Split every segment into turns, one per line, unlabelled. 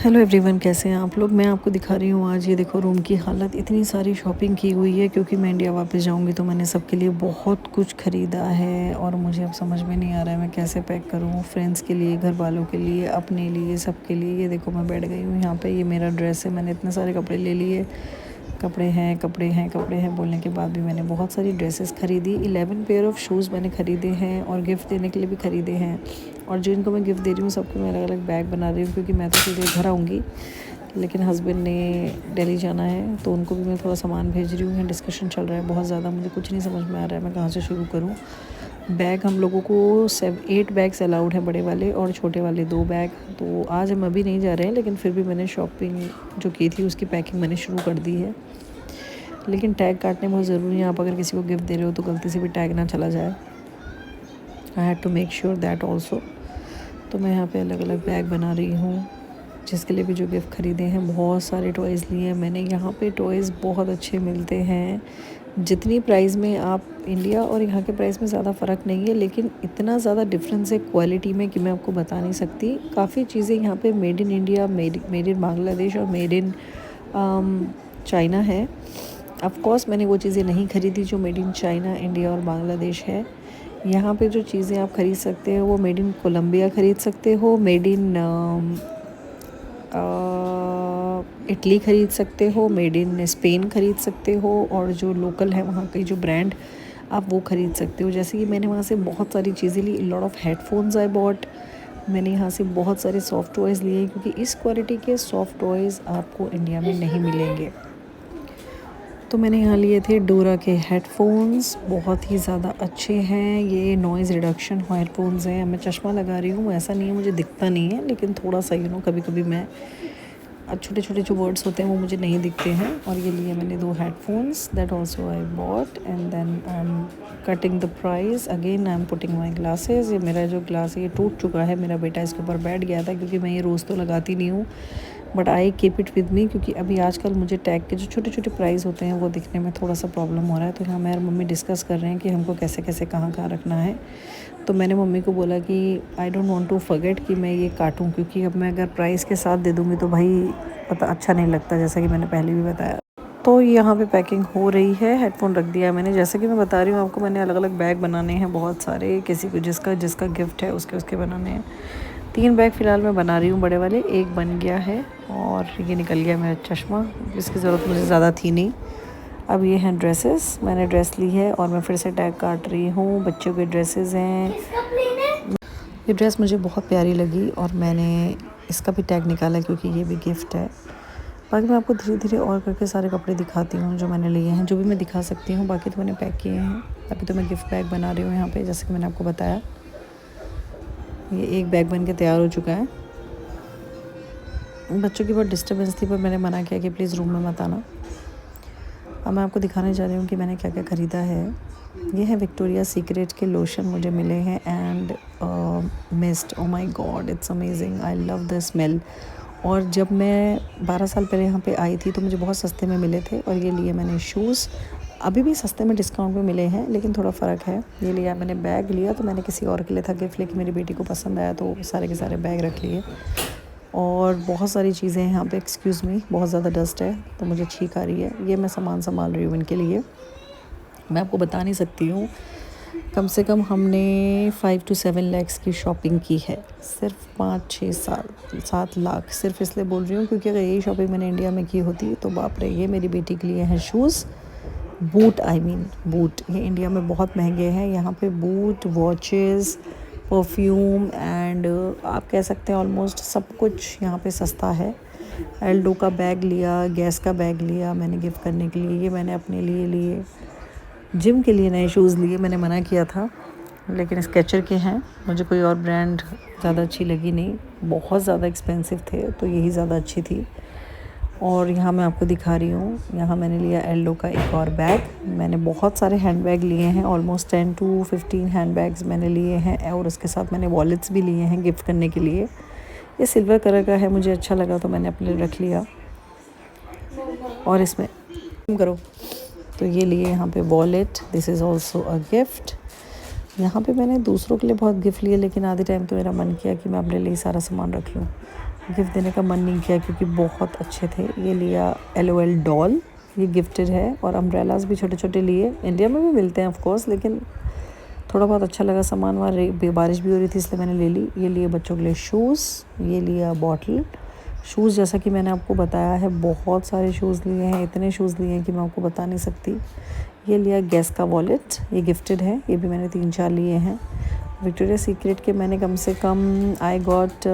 Hello everyone, कैसे हैं आप लोग। मैं आपको दिखा रही हूँ आज ये देखो रूम की हालत। इतनी सारी शॉपिंग की हुई है क्योंकि मैं इंडिया वापस जाऊँगी तो मैंने सबके लिए बहुत कुछ ख़रीदा है और मुझे अब समझ में नहीं आ रहा है मैं कैसे पैक करूँ। फ्रेंड्स के लिए, घर वालों के लिए, अपने लिए, सबके लिए। ये देखो मैं बैठ गई हूँ यहाँ पे। ये मेरा ड्रेस है। मैंने इतने सारे कपड़े ले लिए। कपड़े हैं, कपड़े हैं, कपड़े हैं बोलने के बाद भी मैंने बहुत सारी ड्रेसेस ख़रीदी। 11 पेयर ऑफ़ शूज़ मैंने ख़रीदे हैं और गिफ्ट देने के लिए भी ख़रीदे हैं। और जिनको मैं गिफ्ट दे रही हूँ सबको मैं अलग अलग बैग बना रही हूँ क्योंकि मैं तो सीधे घर आऊँगी, लेकिन हस्बैंड ने दिल्ली जाना है तो उनको भी मैं थोड़ा सामान भेज रही हूँ। डिस्कशन चल रहा है बहुत ज़्यादा, मुझे कुछ नहीं समझ में आ रहा है मैं कहाँ से शुरू करूँ। बैग हम लोगों को 8 बैग्स अलाउड हैं, बड़े वाले और छोटे वाले 2 बैग। तो आज हम अभी नहीं जा रहे हैं, लेकिन फिर भी मैंने शॉपिंग जो की थी उसकी पैकिंग मैंने शुरू कर दी है। लेकिन टैग काटने बहुत ज़रूरी है। आप अगर किसी को गिफ्ट दे रहे हो तो गलती से भी टैग ना चला जाए। I had to make sure that also. तो मैं यहाँ पे अलग अलग बैग बना रही हूँ जिसके लिए भी जो गिफ्ट ख़रीदे हैं। बहुत सारे टॉयज़ लिए हैं मैंने। यहाँ पे टॉयज़ बहुत अच्छे मिलते हैं। जितनी प्राइस में, आप इंडिया और यहाँ के प्राइस में ज़्यादा फ़र्क नहीं है, लेकिन इतना ज़्यादा डिफरेंस है क्वालिटी में कि मैं आपको बता नहीं सकती। काफ़ी चीज़ें यहाँ पे made in India, made in Bangladesh और मेड इन चाइना है। ऑफ कोर्स मैंने वो चीज़ें नहीं ख़रीदी जो मेड इन चाइना, इंडिया और बांग्लादेश है। यहाँ पे जो चीज़ें आप ख़रीद सकते हो वो मेड इन कोलंबिया ख़रीद सकते हो, मेड इन इटली ख़रीद सकते हो, मेड इन स्पेन ख़रीद सकते हो, और जो लोकल है वहाँ के जो ब्रांड आप वो ख़रीद सकते हो। जैसे कि मैंने वहाँ से बहुत सारी चीज़ें ली। Lot of headphones I bought. मैंने यहाँ से बहुत सारे सॉफ्ट टॉयज़ लिए क्योंकि इस क्वालिटी के सॉफ्ट टॉयज़ आपको इंडिया में नहीं मिलेंगे। तो मैंने यहाँ लिए थे डोरा के हेडफोन्स, बहुत ही ज़्यादा अच्छे हैं। ये नॉइज़ रिडक्शन हेडफोन्स हैं। मैं चश्मा लगा रही हूँ, ऐसा नहीं है मुझे दिखता नहीं है, लेकिन थोड़ा सा कभी कभी मैं छोटे छोटे जो वर्ड्स होते हैं वो मुझे नहीं दिखते हैं। और ये लिए मैंने 2 headphones, that also I bought. And then I am cutting the price again. I am putting my glasses. ये मेरा जो ग्लास है ये टूट चुका है। मेरा बेटा इसके ऊपर बैठ गया था क्योंकि मैं ये रोज़ तो लगाती नहीं हूँ, but I keep it with me क्योंकि अभी आजकल मुझे टैग के जो छोटे छोटे प्राइस होते हैं वो दिखने में थोड़ा सा प्रॉब्लम हो रहा है। तो यहाँ मैं और मम्मी डिस्कस कर रहे हैं कि हमको कैसे कैसे कहाँ कहाँ रखना है। तो मैंने मम्मी को बोला कि I don't want to forget कि मैं ये काटूँ, क्योंकि अब मैं अगर प्राइस के साथ दे दूँगी तो भाई पता अच्छा नहीं लगता, जैसा कि मैंने पहले भी बताया। तो यहाँ पे पैकिंग हो रही है। हेडफोन रख दिया है मैंने। जैसे कि मैं बता रही हूँ आपको, मैंने अलग अलग बैग बनाने हैं बहुत सारे। किसी को जिसका जिसका गिफ्ट है उसके बनाने हैं। 3 बैग फ़िलहाल मैं बना रही हूँ बड़े वाले। एक बन गया है और ये निकल गया मेरा चश्मा, जिसकी ज़रूरत मुझे ज़्यादा थी नहीं। अब ये हैं ड्रेसेस। मैंने ड्रेस ली है और मैं फिर से टैग काट रही हूँ। बच्चों के ड्रेसेस हैं। ये ड्रेस मुझे बहुत प्यारी लगी और मैंने इसका भी टैग निकाला क्योंकि ये भी गिफ्ट है। बाकी मैं आपको धीरे धीरे और करके सारे कपड़े दिखाती हूँ जो मैंने लिए हैं, जो भी मैं दिखा सकती हूँ। बाकी तो मैंने पैक किए हैं। अभी तो मैं गिफ्ट बैग बना रही हूँ यहाँ पे, जैसे कि मैंने आपको बताया। ये एक बैग बन के तैयार हो चुका है। बच्चों की बहुत डिस्टर्बेंस थी पर मैंने मना किया कि प्लीज़ रूम में मत आना। अब मैं आपको दिखाने जा रही हूँ कि मैंने क्या क्या ख़रीदा है। ये है विक्टोरिया सीक्रेट के लोशन मुझे मिले हैं and mist. Oh my God, it's amazing, I love the smell. और जब मैं 12 साल पहले यहाँ पे आई थी तो मुझे बहुत सस्ते में मिले थे। और ये लिए मैंने शूज़, अभी भी सस्ते में डिस्काउंट में मिले हैं, लेकिन थोड़ा फ़र्क है। ये लिया मैंने। बैग लिया तो मैंने किसी और के लिए था गिफ्ट, लेकिन मेरी बेटी को पसंद आया तो सारे के सारे बैग रख लिए। और बहुत सारी चीज़ें हैं यहाँ पे। एक्सक्यूज़ मी, बहुत ज़्यादा डस्ट है तो मुझे छींक आ रही है। ये मैं सामान संभाल रही हूँ इनके लिए। मैं आपको बता नहीं सकती हूँ, कम से कम हमने 5 to 7 lakhs की शॉपिंग की है। सिर्फ 7 लाख। सिर्फ इसलिए बोल रही हूँ क्योंकि अगर यही शॉपिंग मैंने इंडिया में की होती तो बाप रे। ये मेरी बेटी के लिए हैं शूज़, बूट, बूट। ये इंडिया में बहुत महंगे हैं। यहाँ पे बूट, वॉचेस, परफ्यूम एंड आप कह सकते हैं ऑलमोस्ट सब कुछ यहाँ पे सस्ता है। एल्डो का बैग लिया, गैस का बैग लिया मैंने गिफ्ट करने के लिए। ये मैंने अपने लिए लिए। जिम के लिए नए शूज़ लिए, मैंने मना किया था, लेकिन स्केचर के हैं। मुझे कोई और ब्रांड ज़्यादा अच्छी लगी नहीं, बहुत ज़्यादा एक्सपेंसिव थे, तो यही ज़्यादा अच्छी थी। और यहाँ मैं आपको दिखा रही हूँ, यहाँ मैंने लिया एल्डो का एक और बैग। मैंने बहुत सारे हैंड बैग लिए हैं, ऑलमोस्ट 10 to 15 हैंड बैग्स मैंने लिए हैं। और उसके साथ मैंने वॉलेट्स भी लिए हैं गिफ्ट करने के लिए। ये सिल्वर कलर का है, मुझे अच्छा लगा तो मैंने अपने लिए रख लिया। और इसमें करो तो ये लिए यहाँ पे wallet, this is also a gift. यहाँ पे मैंने दूसरों के लिए बहुत गिफ्ट लिए, लेकिन आधे टाइम तो मेरा मन किया कि मैं अपने लिए सारा सामान रख लूँ। गिफ्ट देने का मन नहीं किया क्योंकि बहुत अच्छे थे। ये लिया LOL डॉल, ये गिफ्टेड है। और अम्ब्रेलाज भी छोटे छोटे लिए, इंडिया में भी मिलते हैं ऑफ कोर्स, लेकिन थोड़ा बहुत अच्छा लगा सामान वहाँ, बारिश भी हो रही थी इसलिए मैंने ले ली। ये लिए बच्चों के लिए शूज़, ये लिया बॉटल। शूज़ जैसा कि मैंने आपको बताया है बहुत सारे शूज़ लिए हैं, इतने शूज़ लिए हैं कि मैं आपको बता नहीं सकती। ये लिया गैस का वॉलेट, ये गिफ्टेड है, ये भी मैंने 3-4 लिए हैं। विक्टोरिया सीक्रेट के मैंने कम से कम आई गॉट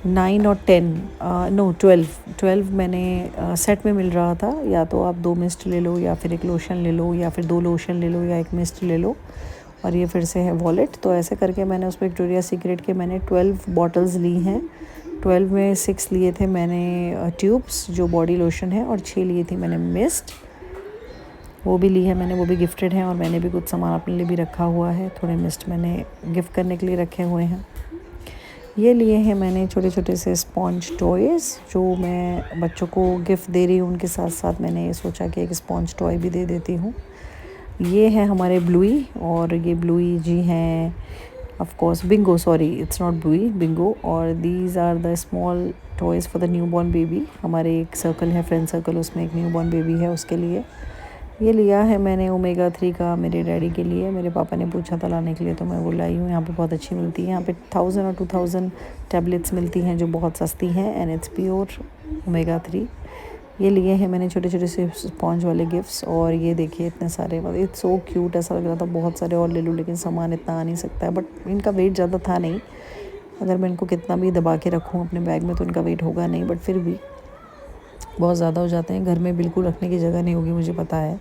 9 और 10 नो 12 मैंने सेट में मिल रहा था। या तो आप 2 मिस्ट ले लो, या फिर एक लोशन ले लो, या फिर 2 लोशन ले लो, या एक मिस्ट ले लो। और ये फिर से है वॉलेट। तो ऐसे करके मैंने उसमें विक्टोरिया सीक्रेट के मैंने 12 बॉटल्स ली हैं। 12 में 6 लिए थे मैंने ट्यूब्स जो बॉडी लोशन है, और 6 लिए थी मैंने मिस्ट, वो भी ली है मैंने, वो भी गिफ्टेड है। और मैंने भी कुछ सामान अपने लिए भी रखा हुआ है, थोड़े मिस्ट मैंने गिफ्ट करने के लिए रखे हुए हैं। ये लिए हैं मैंने छोटे छोटे से स्पॉन्ज टॉयज़ जो मैं बच्चों को गिफ्ट दे रही हूँ, उनके साथ साथ मैंने ये सोचा कि एक स्पॉन्ज टॉय भी दे देती हूँ। ये है हमारे ब्लूई, और ये ब्लूई जी हैं of course Bingo, sorry it's not Bluey, Bingo. और these are the small toys for the newborn baby. हमारे एक सर्कल है, फ्रेंड सर्कल, उसमें एक न्यू बॉर्न बेबी है, उसके लिए। ये लिया है मैंने ओमेगा 3 का मेरे डैडी के लिए, मेरे पापा ने पूछा था लाने के लिए तो मैं वो लाई हूँ। यहाँ पे बहुत अच्छी मिलती है, यहाँ पे 1000 और 2000 टैबलेट्स मिलती हैं जो बहुत सस्ती हैं, एंड इट्स प्योर ओमेगा 3। ये लिए हैं मैंने छोटे छोटे से स्पॉन्ज वाले गिफ्ट्स। और ये देखिए इतने सारे, इट्स सो क्यूट, ऐसा लग रहा था बहुत सारे और ले लूँ, लेकिन सामान इतना आ नहीं सकता है। बट इनका वेट ज़्यादा था नहीं, अगर मैं इनको कितना भी दबा के रखूँ अपने बैग में तो इनका वेट होगा नहीं, बट फिर भी बहुत ज़्यादा हो जाते हैं, घर में बिल्कुल रखने की जगह नहीं होगी, मुझे पता है।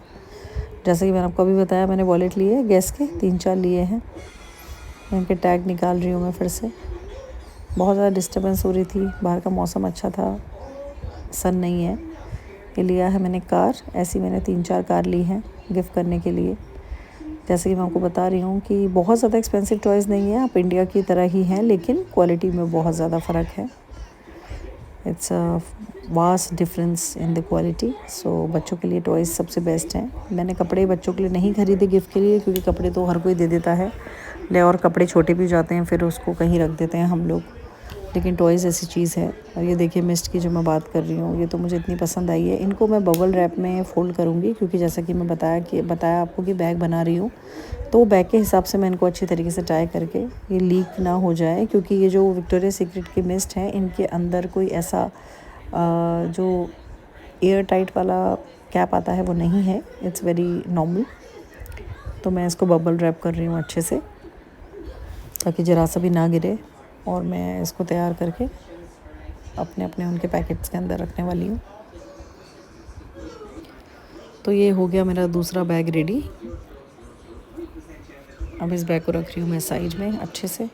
जैसे कि मैंने आपको अभी बताया, मैंने वॉलेट लिए गैस के 3-4 लिए हैं। इनके टैग निकाल रही हूँ मैं फिर से। बहुत ज़्यादा डिस्टर्बेंस हो रही थी, बाहर का मौसम अच्छा था, सन नहीं है। ये लिया है मैंने कार, ऐसी मैंने 3-4 कार ली हैं गिफ्ट करने के लिए। जैसे कि मैं आपको बता रही हूँ कि बहुत ज़्यादा एक्सपेंसिव टॉयज़ नहीं है, आप इंडिया की तरह ही हैं, लेकिन क्वालिटी में बहुत ज़्यादा फ़र्क है। It's a vast difference in the quality. So बच्चों के लिए टॉयज़ सबसे बेस्ट हैं। मैंने कपड़े बच्चों के लिए नहीं खरीदे गिफ्ट के लिए, क्योंकि कपड़े तो हर कोई दे देता है ले, और कपड़े छोटे भी जाते हैं, फिर उसको कहीं रख देते हैं हम लोग। लेकिन टॉयज़ ऐसी चीज़ है। और ये देखिए मिस्ट की जो मैं बात कर रही हूँ, ये तो मुझे इतनी पसंद आई है। इनको मैं बबल रैप में फ़ोल्ड करूँगी, क्योंकि जैसा कि मैं बताया आपको कि बैग बना रही हूँ, तो बैग के हिसाब से मैं इनको अच्छी तरीके से टाई करके, ये लीक ना हो जाए, क्योंकि ये जो विक्टोरिया सीक्रेट की मिस्ट है, इनके अंदर कोई ऐसा जो एयर टाइट वाला कैप आता है वो नहीं है, इट्स वेरी नॉर्मल। तो मैं इसको बबल रैप कर रही हूँ अच्छे से, ताकि ज़रा सा भी ना गिरे। और मैं इसको तैयार करके अपने अपने उनके पैकेट्स के अंदर रखने वाली हूँ। तो ये हो गया मेरा दूसरा बैग रेडी। अब इस बैग को रख रही हूँ मैं साइड में अच्छे से,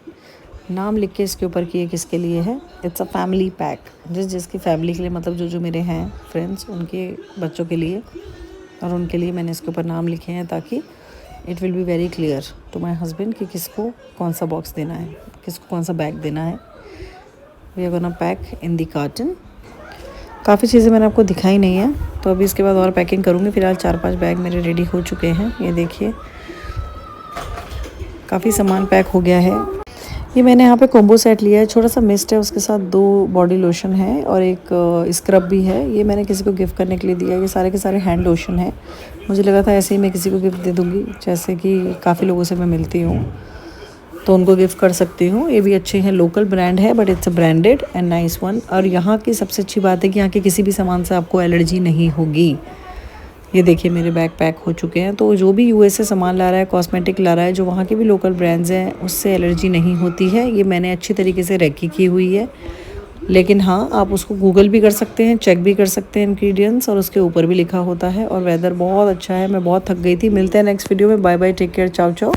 नाम लिख के इसके ऊपर कि ये किसके लिए है। इट्स अ फैमिली पैक, जिसकी फैमिली के लिए, मतलब जो मेरे हैं फ्रेंड्स, उनके बच्चों के लिए और उनके लिए मैंने इसके ऊपर नाम लिखे हैं, ताकि it will be very clear to my husband कि किसको कौन सा बॉक्स देना है, किसको कौन सा बैग देना है। We are gonna pack in the carton. काफ़ी चीज़ें मैंने आपको दिखाई नहीं है, तो अभी इसके बाद और पैकिंग करूँगी। फिलहाल 4-5 बैग मेरे रेडी हो चुके हैं। ये देखिए काफ़ी सामान पैक हो गया है। ये मैंने यहाँ पे कॉम्बो सेट लिया है, छोटा सा मिस्ट है, उसके साथ 2 बॉडी लोशन है और एक स्क्रब भी है। ये मैंने किसी को गिफ्ट करने के लिए दिया है। ये सारे के सारे हैंड लोशन है। मुझे लगा था ऐसे ही मैं किसी को गिफ्ट दे दूँगी, जैसे कि काफ़ी लोगों से मैं मिलती हूँ तो उनको गिफ्ट कर सकती हूँ। ये भी अच्छे हैं, लोकल ब्रांड है, but it's a branded and nice one. और यहाँ की सबसे अच्छी बात है कि यहाँ के किसी भी सामान से आपको एलर्जी नहीं होगी। ये देखिए मेरे बैग पैक हो चुके हैं। तो जो भी यूएस से सामान ला रहा है, कॉस्मेटिक ला रहा है, जो वहाँ के भी लोकल ब्रांड्स हैं, उससे एलर्जी नहीं होती है। ये मैंने अच्छी तरीके से रेकी की हुई है। लेकिन हाँ, आप उसको गूगल भी कर सकते हैं, चेक भी कर सकते हैं इंग्रेडिएंट्स, और उसके ऊपर भी लिखा होता है। और वेदर बहुत अच्छा है, मैं बहुत थक गई थी। मिलते हैं नेक्स्ट वीडियो में। बाय बाय, टेक केयर, चाओ चाओ।